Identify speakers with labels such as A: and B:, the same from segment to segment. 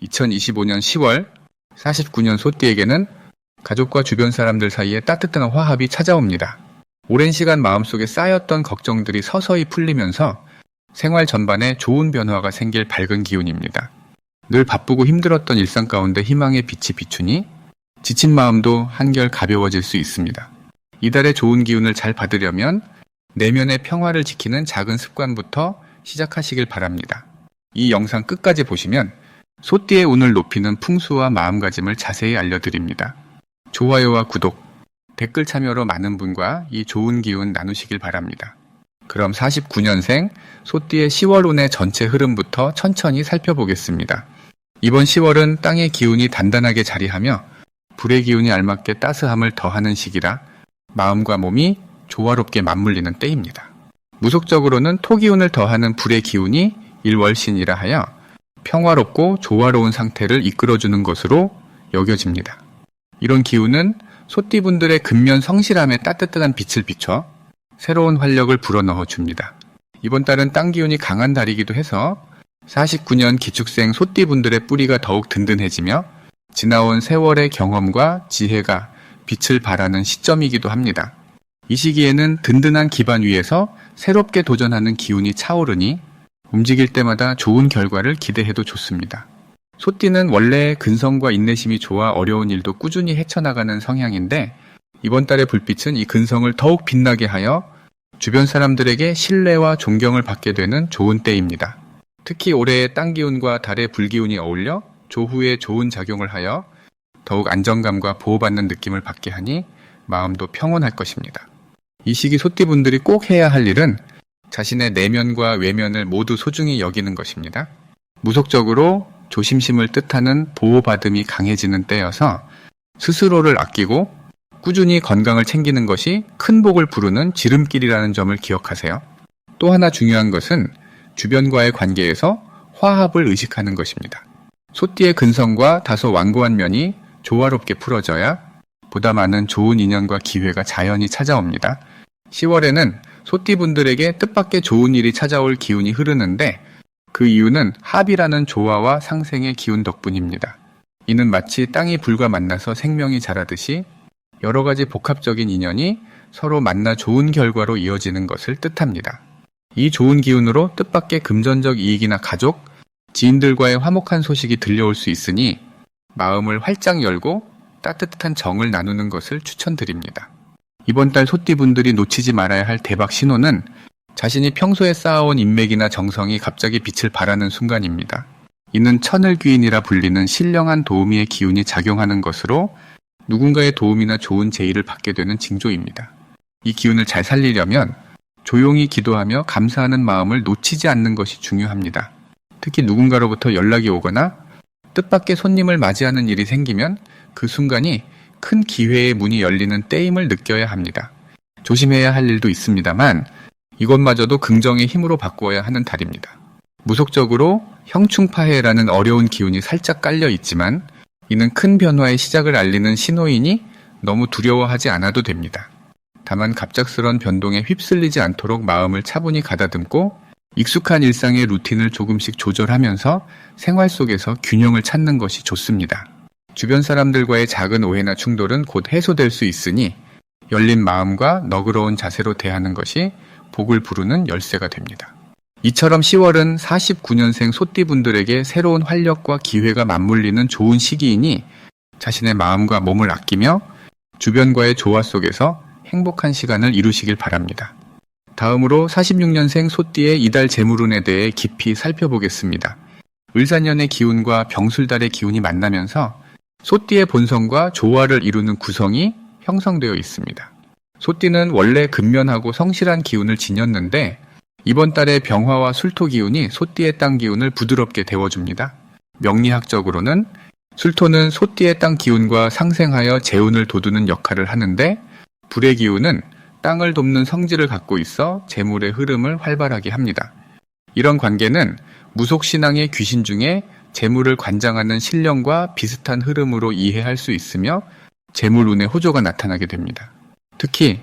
A: 2025년 10월 49년 소띠에게는 가족과 주변 사람들 사이에 따뜻한 화합이 찾아옵니다. 오랜 시간 마음속에 쌓였던 걱정들이 서서히 풀리면서 생활 전반에 좋은 변화가 생길 밝은 기운입니다. 늘 바쁘고 힘들었던 일상 가운데 희망의 빛이 비추니 지친 마음도 한결 가벼워질 수 있습니다. 이달의 좋은 기운을 잘 받으려면 내면의 평화를 지키는 작은 습관부터 시작하시길 바랍니다. 이 영상 끝까지 보시면 소띠의 운을 높이는 풍수와 마음가짐을 자세히 알려드립니다. 좋아요와 구독, 댓글 참여로 많은 분과 이 좋은 기운 나누시길 바랍니다. 그럼 49년생 소띠의 10월 운의 전체 흐름부터 천천히 살펴보겠습니다. 이번 10월은 땅의 기운이 단단하게 자리하며 불의 기운이 알맞게 따스함을 더하는 시기라 마음과 몸이 조화롭게 맞물리는 때입니다. 무속적으로는 토기운을 더하는 불의 기운이 일월신이라 하여 평화롭고 조화로운 상태를 이끌어주는 것으로 여겨집니다. 이런 기운은 소띠분들의 근면 성실함에 따뜻한 빛을 비춰 새로운 활력을 불어넣어 줍니다. 이번 달은 땅 기운이 강한 달이기도 해서 49년 기축생 소띠분들의 뿌리가 더욱 든든해지며 지나온 세월의 경험과 지혜가 빛을 발하는 시점이기도 합니다. 이 시기에는 든든한 기반 위에서 새롭게 도전하는 기운이 차오르니 움직일 때마다 좋은 결과를 기대해도 좋습니다. 소띠는 원래 근성과 인내심이 좋아 어려운 일도 꾸준히 헤쳐나가는 성향인데 이번 달의 불빛은 이 근성을 더욱 빛나게 하여 주변 사람들에게 신뢰와 존경을 받게 되는 좋은 때입니다. 특히 올해의 땅 기운과 달의 불기운이 어울려 조후에 좋은 작용을 하여 더욱 안정감과 보호받는 느낌을 받게 하니 마음도 평온할 것입니다. 이 시기 소띠분들이 꼭 해야 할 일은 자신의 내면과 외면을 모두 소중히 여기는 것입니다. 무속적으로 조심심을 뜻하는 보호받음이 강해지는 때여서 스스로를 아끼고 꾸준히 건강을 챙기는 것이 큰 복을 부르는 지름길이라는 점을 기억하세요. 또 하나 중요한 것은 주변과의 관계에서 화합을 의식하는 것입니다. 소띠의 근성과 다소 완고한 면이 조화롭게 풀어져야 보다 많은 좋은 인연과 기회가 자연히 찾아옵니다. 10월에는 소띠분들에게 뜻밖의 좋은 일이 찾아올 기운이 흐르는데 그 이유는 합이라는 조화와 상생의 기운 덕분입니다. 이는 마치 땅이 불과 만나서 생명이 자라듯이 여러 가지 복합적인 인연이 서로 만나 좋은 결과로 이어지는 것을 뜻합니다. 이 좋은 기운으로 뜻밖의 금전적 이익이나 가족, 지인들과의 화목한 소식이 들려올 수 있으니 마음을 활짝 열고 따뜻한 정을 나누는 것을 추천드립니다. 이번 달 소띠분들이 놓치지 말아야 할 대박 신호는 자신이 평소에 쌓아온 인맥이나 정성이 갑자기 빛을 발하는 순간입니다. 이는 천을귀인이라 불리는 신령한 도우미의 기운이 작용하는 것으로 누군가의 도움이나 좋은 제의를 받게 되는 징조입니다. 이 기운을 잘 살리려면 조용히 기도하며 감사하는 마음을 놓치지 않는 것이 중요합니다. 특히 누군가로부터 연락이 오거나 뜻밖의 손님을 맞이하는 일이 생기면 그 순간이 큰 기회의 문이 열리는 때임을 느껴야 합니다. 조심해야 할 일도 있습니다만 이것마저도 긍정의 힘으로 바꾸어야 하는 달입니다. 무속적으로 형충파해라는 어려운 기운이 살짝 깔려 있지만 이는 큰 변화의 시작을 알리는 신호이니 너무 두려워하지 않아도 됩니다. 다만 갑작스런 변동에 휩쓸리지 않도록 마음을 차분히 가다듬고 익숙한 일상의 루틴을 조금씩 조절하면서 생활 속에서 균형을 찾는 것이 좋습니다. 주변 사람들과의 작은 오해나 충돌은 곧 해소될 수 있으니 열린 마음과 너그러운 자세로 대하는 것이 복을 부르는 열쇠가 됩니다. 이처럼 10월은 49년생 소띠분들에게 새로운 활력과 기회가 맞물리는 좋은 시기이니 자신의 마음과 몸을 아끼며 주변과의 조화 속에서 행복한 시간을 이루시길 바랍니다. 다음으로 46년생 소띠의 이달 재물운에 대해 깊이 살펴보겠습니다. 을사년의 기운과 병술달의 기운이 만나면서 소띠의 본성과 조화를 이루는 구성이 형성되어 있습니다. 소띠는 원래 근면하고 성실한 기운을 지녔는데 이번 달의 병화와 술토 기운이 소띠의 땅 기운을 부드럽게 데워줍니다. 명리학적으로는 술토는 소띠의 땅 기운과 상생하여 재운을 돋우는 역할을 하는데 불의 기운은 땅을 돕는 성질을 갖고 있어 재물의 흐름을 활발하게 합니다. 이런 관계는 무속신앙의 귀신 중에 재물을 관장하는 신령과 비슷한 흐름으로 이해할 수 있으며 재물운의 호조가 나타나게 됩니다. 특히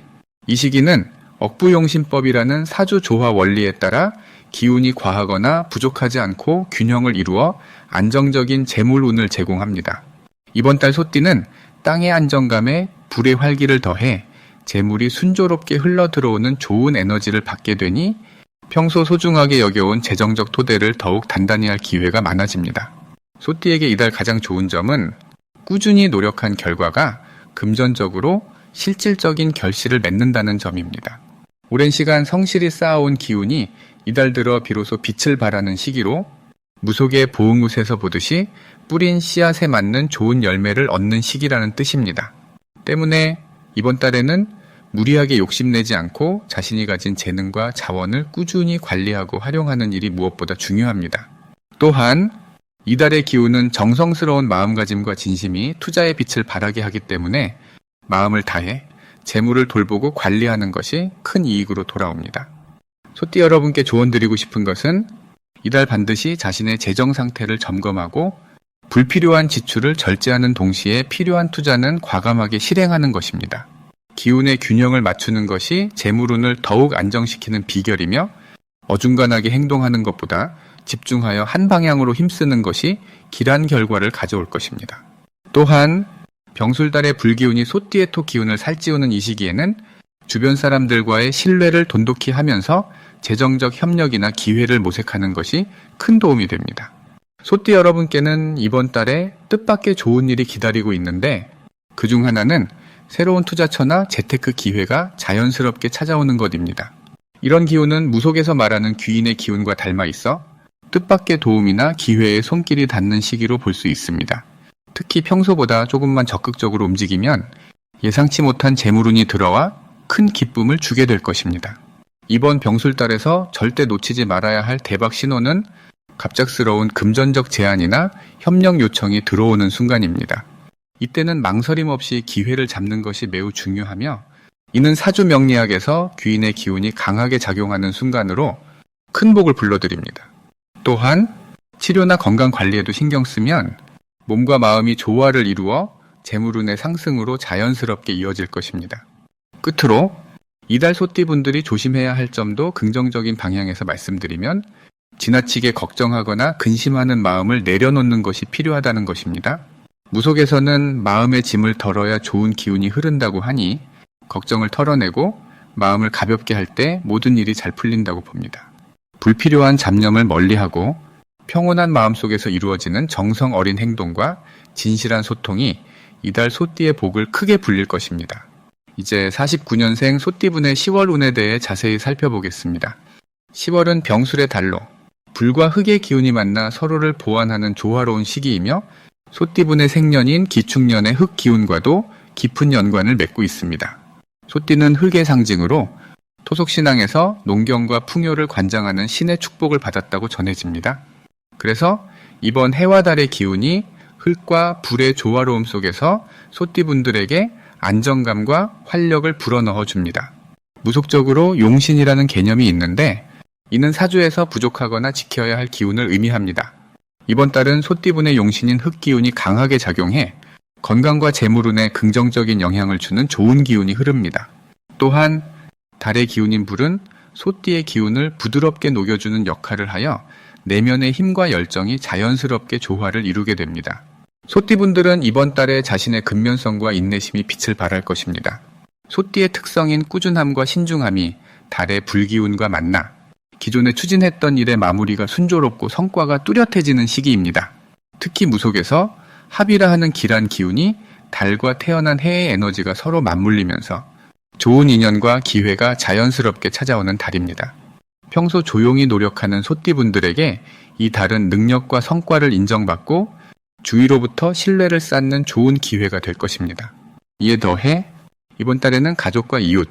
A: 이 시기는 억부용신법이라는 사주조화 원리에 따라 기운이 과하거나 부족하지 않고 균형을 이루어 안정적인 재물운을 제공합니다. 이번 달 소띠는 땅의 안정감에 불의 활기를 더해 재물이 순조롭게 흘러들어오는 좋은 에너지를 받게 되니 평소 소중하게 여겨온 재정적 토대를 더욱 단단히 할 기회가 많아집니다. 소띠에게 이달 가장 좋은 점은 꾸준히 노력한 결과가 금전적으로 실질적인 결실을 맺는다는 점입니다. 오랜 시간 성실히 쌓아온 기운이 이달 들어 비로소 빛을 발하는 시기로 무속의 보응웃에서 보듯이 뿌린 씨앗에 맞는 좋은 열매를 얻는 시기라는 뜻입니다. 때문에 이번 달에는 무리하게 욕심내지 않고 자신이 가진 재능과 자원을 꾸준히 관리하고 활용하는 일이 무엇보다 중요합니다. 또한 이달의 기운은 정성스러운 마음가짐과 진심이 투자의 빛을 발하게 하기 때문에 마음을 다해 재물을 돌보고 관리하는 것이 큰 이익으로 돌아옵니다. 소띠 여러분께 조언드리고 싶은 것은 이달 반드시 자신의 재정 상태를 점검하고 불필요한 지출을 절제하는 동시에 필요한 투자는 과감하게 실행하는 것입니다. 기운의 균형을 맞추는 것이 재물운을 더욱 안정시키는 비결이며 어중간하게 행동하는 것보다 집중하여 한 방향으로 힘쓰는 것이 길한 결과를 가져올 것입니다. 또한 병술달의 불기운이 소띠의 토 기운을 살찌우는 이 시기에는 주변 사람들과의 신뢰를 돈독히 하면서 재정적 협력이나 기회를 모색하는 것이 큰 도움이 됩니다. 소띠 여러분께는 이번 달에 뜻밖의 좋은 일이 기다리고 있는데 그중 하나는 새로운 투자처나 재테크 기회가 자연스럽게 찾아오는 것입니다. 이런 기운은 무속에서 말하는 귀인의 기운과 닮아 있어 뜻밖의 도움이나 기회에 손길이 닿는 시기로 볼 수 있습니다. 특히 평소보다 조금만 적극적으로 움직이면 예상치 못한 재물운이 들어와 큰 기쁨을 주게 될 것입니다. 이번 병술달에서 절대 놓치지 말아야 할 대박 신호는 갑작스러운 금전적 제안이나 협력 요청이 들어오는 순간입니다. 이때는 망설임 없이 기회를 잡는 것이 매우 중요하며 이는 사주명리학에서 귀인의 기운이 강하게 작용하는 순간으로 큰 복을 불러드립니다. 또한 치료나 건강관리에도 신경 쓰면 몸과 마음이 조화를 이루어 재물운의 상승으로 자연스럽게 이어질 것입니다. 끝으로 이달 소띠분들이 조심해야 할 점도 긍정적인 방향에서 말씀드리면 지나치게 걱정하거나 근심하는 마음을 내려놓는 것이 필요하다는 것입니다. 무속에서는 마음의 짐을 덜어야 좋은 기운이 흐른다고 하니 걱정을 털어내고 마음을 가볍게 할 때 모든 일이 잘 풀린다고 봅니다. 불필요한 잡념을 멀리하고 평온한 마음속에서 이루어지는 정성 어린 행동과 진실한 소통이 이달 소띠의 복을 크게 불릴 것입니다. 이제 49년생 소띠분의 10월 운에 대해 자세히 살펴보겠습니다. 10월은 병술의 달로 불과 흑의 기운이 만나 서로를 보완하는 조화로운 시기이며 소띠분의 생년인 기축년의 흑 기운과도 깊은 연관을 맺고 있습니다. 소띠는 흑의 상징으로 토속신앙에서 농경과 풍요를 관장하는 신의 축복을 받았다고 전해집니다. 그래서 이번 해와 달의 기운이 흙과 불의 조화로움 속에서 소띠분들에게 안정감과 활력을 불어넣어 줍니다. 무속적으로 용신이라는 개념이 있는데 이는 사주에서 부족하거나 지켜야 할 기운을 의미합니다. 이번 달은 소띠분의 용신인 흙기운이 강하게 작용해 건강과 재물운에 긍정적인 영향을 주는 좋은 기운이 흐릅니다. 또한 달의 기운인 불은 소띠의 기운을 부드럽게 녹여주는 역할을 하여 내면의 힘과 열정이 자연스럽게 조화를 이루게 됩니다. 소띠분들은 이번 달에 자신의 근면성과 인내심이 빛을 발할 것입니다. 소띠의 특성인 꾸준함과 신중함이 달의 불기운과 만나 기존에 추진했던 일의 마무리가 순조롭고 성과가 뚜렷해지는 시기입니다. 특히 무속에서 합이라 하는 길한 기운이 달과 태어난 해의 에너지가 서로 맞물리면서 좋은 인연과 기회가 자연스럽게 찾아오는 달입니다. 평소 조용히 노력하는 소띠분들에게 이 달은 능력과 성과를 인정받고 주위로부터 신뢰를 쌓는 좋은 기회가 될 것입니다. 이에 더해 이번 달에는 가족과 이웃,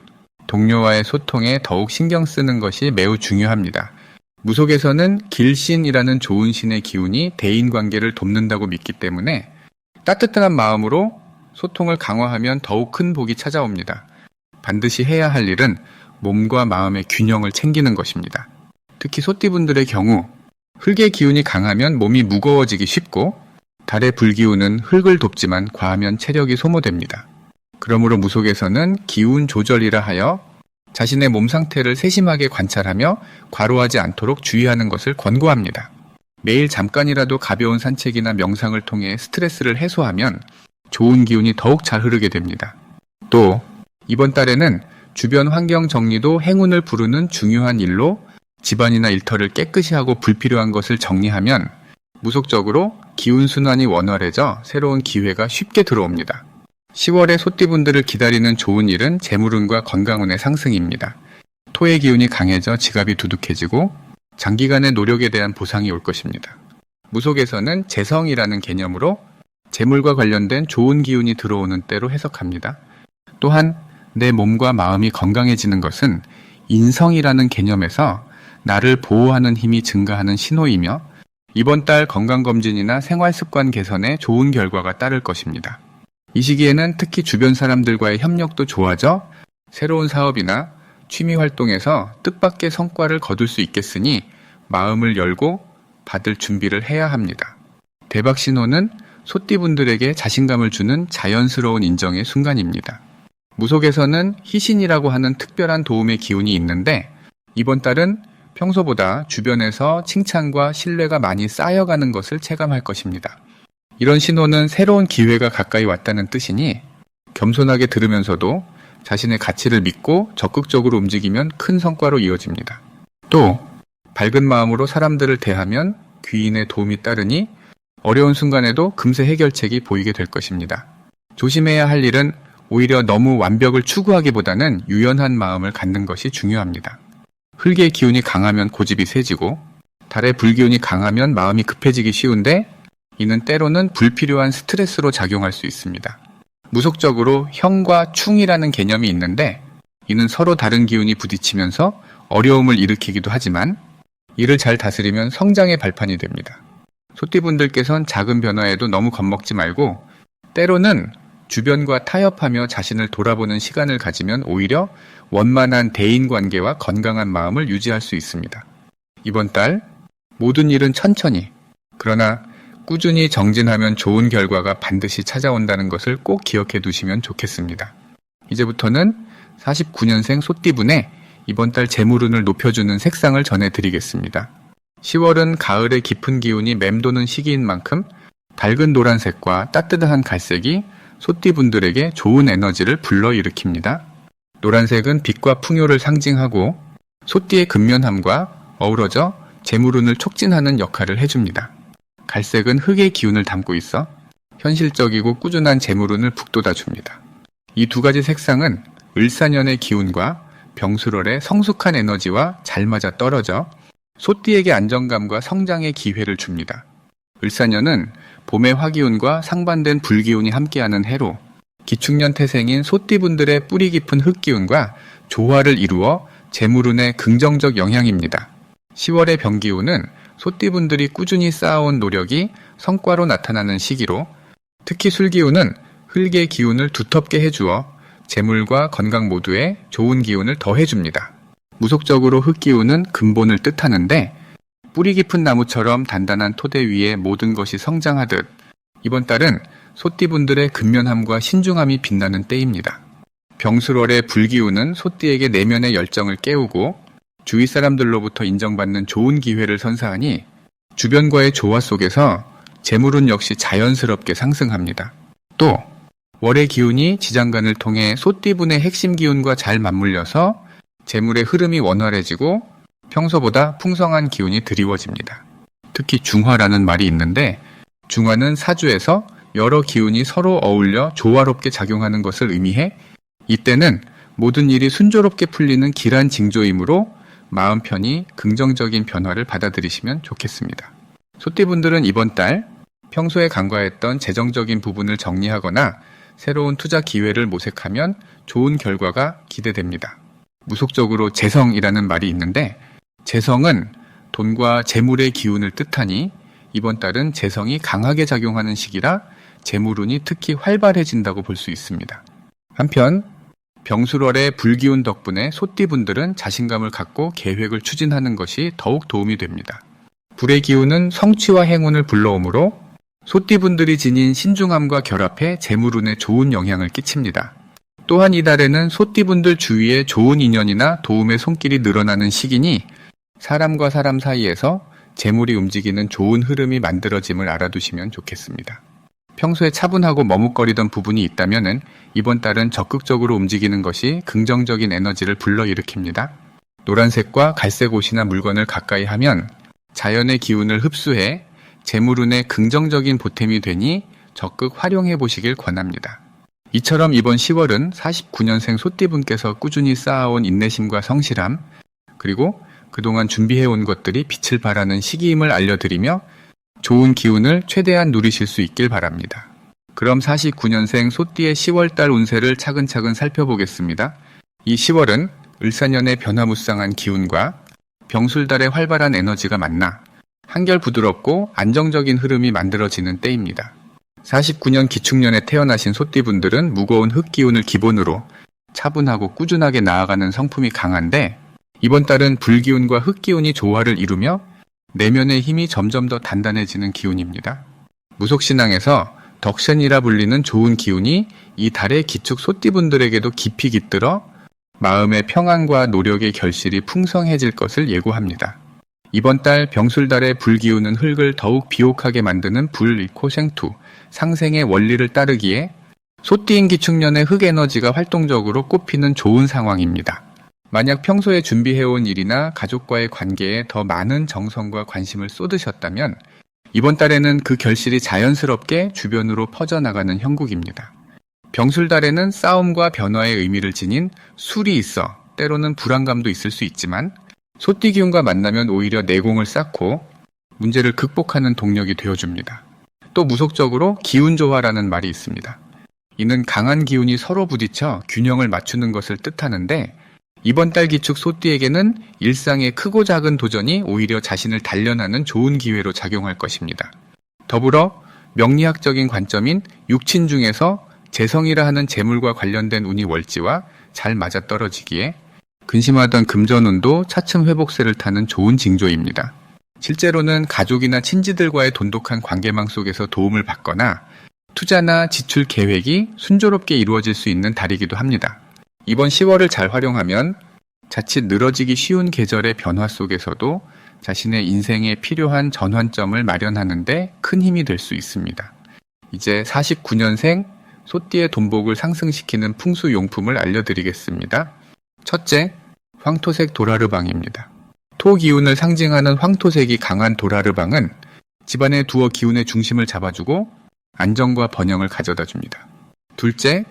A: 동료와의 소통에 더욱 신경 쓰는 것이 매우 중요합니다. 무속에서는 길신이라는 좋은 신의 기운이 대인관계를 돕는다고 믿기 때문에 따뜻한 마음으로 소통을 강화하면 더욱 큰 복이 찾아옵니다. 반드시 해야 할 일은 몸과 마음의 균형을 챙기는 것입니다. 특히 소띠분들의 경우 흙의 기운이 강하면 몸이 무거워지기 쉽고 달의 불기운은 흙을 돕지만 과하면 체력이 소모됩니다. 그러므로 무속에서는 기운 조절이라 하여 자신의 몸 상태를 세심하게 관찰하며 과로하지 않도록 주의하는 것을 권고합니다. 매일 잠깐이라도 가벼운 산책이나 명상을 통해 스트레스를 해소하면 좋은 기운이 더욱 잘 흐르게 됩니다. 또 이번 달에는 주변 환경 정리도 행운을 부르는 중요한 일로 집안이나 일터를 깨끗이 하고 불필요한 것을 정리하면 무속적으로 기운 순환이 원활해져 새로운 기회가 쉽게 들어옵니다. 10월에 소띠분들을 기다리는 좋은 일은 재물운과 건강운의 상승입니다. 토의 기운이 강해져 지갑이 두둑해지고 장기간의 노력에 대한 보상이 올 것입니다. 무속에서는 재성이라는 개념으로 재물과 관련된 좋은 기운이 들어오는 때로 해석합니다. 또한 내 몸과 마음이 건강해지는 것은 인성이라는 개념에서 나를 보호하는 힘이 증가하는 신호이며 이번 달 건강검진이나 생활습관 개선에 좋은 결과가 따를 것입니다. 이 시기에는 특히 주변 사람들과의 협력도 좋아져 새로운 사업이나 취미 활동에서 뜻밖의 성과를 거둘 수 있겠으니 마음을 열고 받을 준비를 해야 합니다. 대박 신호는 소띠분들에게 자신감을 주는 자연스러운 인정의 순간입니다. 무속에서는 희신이라고 하는 특별한 도움의 기운이 있는데 이번 달은 평소보다 주변에서 칭찬과 신뢰가 많이 쌓여가는 것을 체감할 것입니다. 이런 신호는 새로운 기회가 가까이 왔다는 뜻이니 겸손하게 들으면서도 자신의 가치를 믿고 적극적으로 움직이면 큰 성과로 이어집니다. 또 밝은 마음으로 사람들을 대하면 귀인의 도움이 따르니 어려운 순간에도 금세 해결책이 보이게 될 것입니다. 조심해야 할 일은 오히려 너무 완벽을 추구하기보다는 유연한 마음을 갖는 것이 중요합니다. 흙의 기운이 강하면 고집이 세지고 달의 불기운이 강하면 마음이 급해지기 쉬운데 이는 때로는 불필요한 스트레스로 작용할 수 있습니다. 무속적으로 형과 충이라는 개념이 있는데 이는 서로 다른 기운이 부딪히면서 어려움을 일으키기도 하지만 이를 잘 다스리면 성장의 발판이 됩니다. 소띠분들께선 작은 변화에도 너무 겁먹지 말고 때로는 주변과 타협하며 자신을 돌아보는 시간을 가지면 오히려 원만한 대인관계와 건강한 마음을 유지할 수 있습니다. 이번 달 모든 일은 천천히 그러나 꾸준히 정진하면 좋은 결과가 반드시 찾아온다는 것을 꼭 기억해 두시면 좋겠습니다. 이제부터는 49년생 소띠분의 이번 달 재물운을 높여주는 색상을 전해드리겠습니다. 10월은 가을의 깊은 기운이 맴도는 시기인 만큼 밝은 노란색과 따뜻한 갈색이 소띠분들에게 좋은 에너지를 불러일으킵니다. 노란색은 빛과 풍요를 상징하고 소띠의 근면함과 어우러져 재물운을 촉진하는 역할을 해줍니다. 갈색은 흙의 기운을 담고 있어 현실적이고 꾸준한 재물운을 북돋아줍니다. 이 두 가지 색상은 을사년의 기운과 병술월의 성숙한 에너지와 잘 맞아 떨어져 소띠에게 안정감과 성장의 기회를 줍니다. 을사년은 봄의 화기운과 상반된 불기운이 함께하는 해로 기축년 태생인 소띠분들의 뿌리 깊은 흙기운과 조화를 이루어 재물운의 긍정적 영향입니다. 10월의 병기운은 소띠분들이 꾸준히 쌓아온 노력이 성과로 나타나는 시기로 특히 술기운은 흙의 기운을 두텁게 해주어 재물과 건강 모두에 좋은 기운을 더해줍니다. 무속적으로 흙기운은 근본을 뜻하는데 뿌리 깊은 나무처럼 단단한 토대 위에 모든 것이 성장하듯 이번 달은 소띠분들의 근면함과 신중함이 빛나는 때입니다. 병술월의 불기운은 소띠에게 내면의 열정을 깨우고 주위 사람들로부터 인정받는 좋은 기회를 선사하니 주변과의 조화 속에서 재물운 역시 자연스럽게 상승합니다. 또 월의 기운이 지장간을 통해 소띠분의 핵심 기운과 잘 맞물려서 재물의 흐름이 원활해지고 평소보다 풍성한 기운이 드리워집니다. 특히 중화라는 말이 있는데 중화는 사주에서 여러 기운이 서로 어울려 조화롭게 작용하는 것을 의미해 이때는 모든 일이 순조롭게 풀리는 길한 징조이므로 마음 편히 긍정적인 변화를 받아들이시면 좋겠습니다. 소띠분들은 이번 달 평소에 간과했던 재정적인 부분을 정리하거나 새로운 투자 기회를 모색하면 좋은 결과가 기대됩니다. 무속적으로 재성이라는 말이 있는데 재성은 돈과 재물의 기운을 뜻하니 이번 달은 재성이 강하게 작용하는 시기라 재물운이 특히 활발해진다고 볼 수 있습니다. 한편 병술월의 불기운 덕분에 소띠분들은 자신감을 갖고 계획을 추진하는 것이 더욱 도움이 됩니다. 불의 기운은 성취와 행운을 불러오므로 소띠분들이 지닌 신중함과 결합해 재물운에 좋은 영향을 끼칩니다. 또한 이달에는 소띠분들 주위에 좋은 인연이나 도움의 손길이 늘어나는 시기니 사람과 사람 사이에서 재물이 움직이는 좋은 흐름이 만들어짐을 알아두시면 좋겠습니다. 평소에 차분하고 머뭇거리던 부분이 있다면 이번 달은 적극적으로 움직이는 것이 긍정적인 에너지를 불러일으킵니다. 노란색과 갈색 옷이나 물건을 가까이 하면 자연의 기운을 흡수해 재물운의 긍정적인 보탬이 되니 적극 활용해 보시길 권합니다. 이처럼 이번 10월은 49년생 소띠분께서 꾸준히 쌓아온 인내심과 성실함, 그리고 그동안 준비해온 것들이 빛을 발하는 시기임을 알려드리며 좋은 기운을 최대한 누리실 수 있길 바랍니다. 그럼 49년생 소띠의 10월달 운세를 차근차근 살펴보겠습니다. 이 10월은 을사년의 변화무쌍한 기운과 병술달의 활발한 에너지가 만나 한결 부드럽고 안정적인 흐름이 만들어지는 때입니다. 49년 기축년에 태어나신 소띠분들은 무거운 흙기운을 기본으로 차분하고 꾸준하게 나아가는 성품이 강한데 이번 달은 불기운과 흙기운이 조화를 이루며 내면의 힘이 점점 더 단단해지는 기운입니다. 무속신앙에서 덕션이라 불리는 좋은 기운이 이 달의 기축 소띠분들에게도 깊이 깃들어 마음의 평안과 노력의 결실이 풍성해질 것을 예고합니다. 이번 달 병술달의 불기운은 흙을 더욱 비옥하게 만드는 불이코생투, 상생의 원리를 따르기에 소띠인 기축년의 흙에너지가 활동적으로 꼽히는 좋은 상황입니다. 만약 평소에 준비해온 일이나 가족과의 관계에 더 많은 정성과 관심을 쏟으셨다면 이번 달에는 그 결실이 자연스럽게 주변으로 퍼져나가는 형국입니다. 병술달에는 싸움과 변화의 의미를 지닌 술이 있어 때로는 불안감도 있을 수 있지만 소띠 기운과 만나면 오히려 내공을 쌓고 문제를 극복하는 동력이 되어줍니다. 또 무속적으로 기운조화라는 말이 있습니다. 이는 강한 기운이 서로 부딪혀 균형을 맞추는 것을 뜻하는데 이번 달 기축 소띠에게는 일상의 크고 작은 도전이 오히려 자신을 단련하는 좋은 기회로 작용할 것입니다. 더불어 명리학적인 관점인 육친 중에서 재성이라 하는 재물과 관련된 운이 월지와 잘 맞아떨어지기에 근심하던 금전운도 차츰 회복세를 타는 좋은 징조입니다. 실제로는 가족이나 친지들과의 돈독한 관계망 속에서 도움을 받거나 투자나 지출 계획이 순조롭게 이루어질 수 있는 달이기도 합니다. 이번 10월을 잘 활용하면 자칫 늘어지기 쉬운 계절의 변화 속에서도 자신의 인생에 필요한 전환점을 마련하는 데 큰 힘이 될 수 있습니다. 이제 49년생 소띠의 돈복을 상승시키는 풍수용품을 알려드리겠습니다. 첫째, 황토색 도라르방입니다. 토 기운을 상징하는 황토색이 강한 도라르방은 집안에 두어 기운의 중심을 잡아주고 안정과 번영을 가져다 줍니다. 둘째,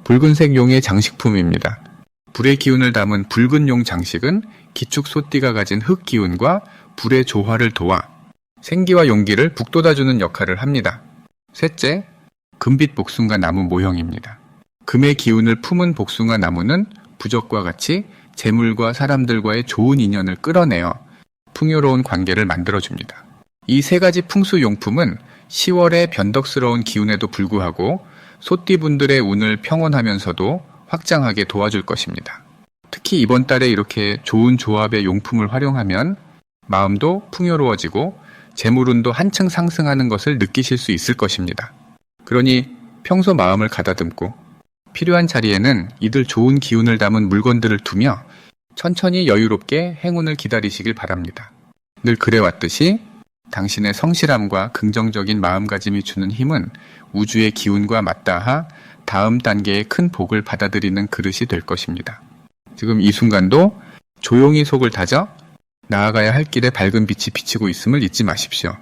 A: 붉은색 용의 장식품입니다. 불의 기운을 담은 붉은 용 장식은 기축 소띠가 가진 흙 기운과 불의 조화를 도와 생기와 용기를 북돋아주는 역할을 합니다. 셋째, 금빛 복숭아 나무 모형입니다. 금의 기운을 품은 복숭아 나무는 부적과 같이 재물과 사람들과의 좋은 인연을 끌어내어 풍요로운 관계를 만들어줍니다. 이 세 가지 풍수용품은 10월의 변덕스러운 기운에도 불구하고 소띠분들의 운을 평온하면서도 확장하게 도와줄 것입니다. 특히 이번 달에 이렇게 좋은 조합의 용품을 활용하면 마음도 풍요로워지고 재물운도 한층 상승하는 것을 느끼실 수 있을 것입니다. 그러니 평소 마음을 가다듬고 필요한 자리에는 이들 좋은 기운을 담은 물건들을 두며 천천히 여유롭게 행운을 기다리시길 바랍니다. 늘 그래왔듯이 당신의 성실함과 긍정적인 마음가짐이 주는 힘은 우주의 기운과 맞닿아 다음 단계의 큰 복을 받아들이는 그릇이 될 것입니다. 지금 이 순간도 조용히 속을 다져 나아가야 할 길에 밝은 빛이 비치고 있음을 잊지 마십시오.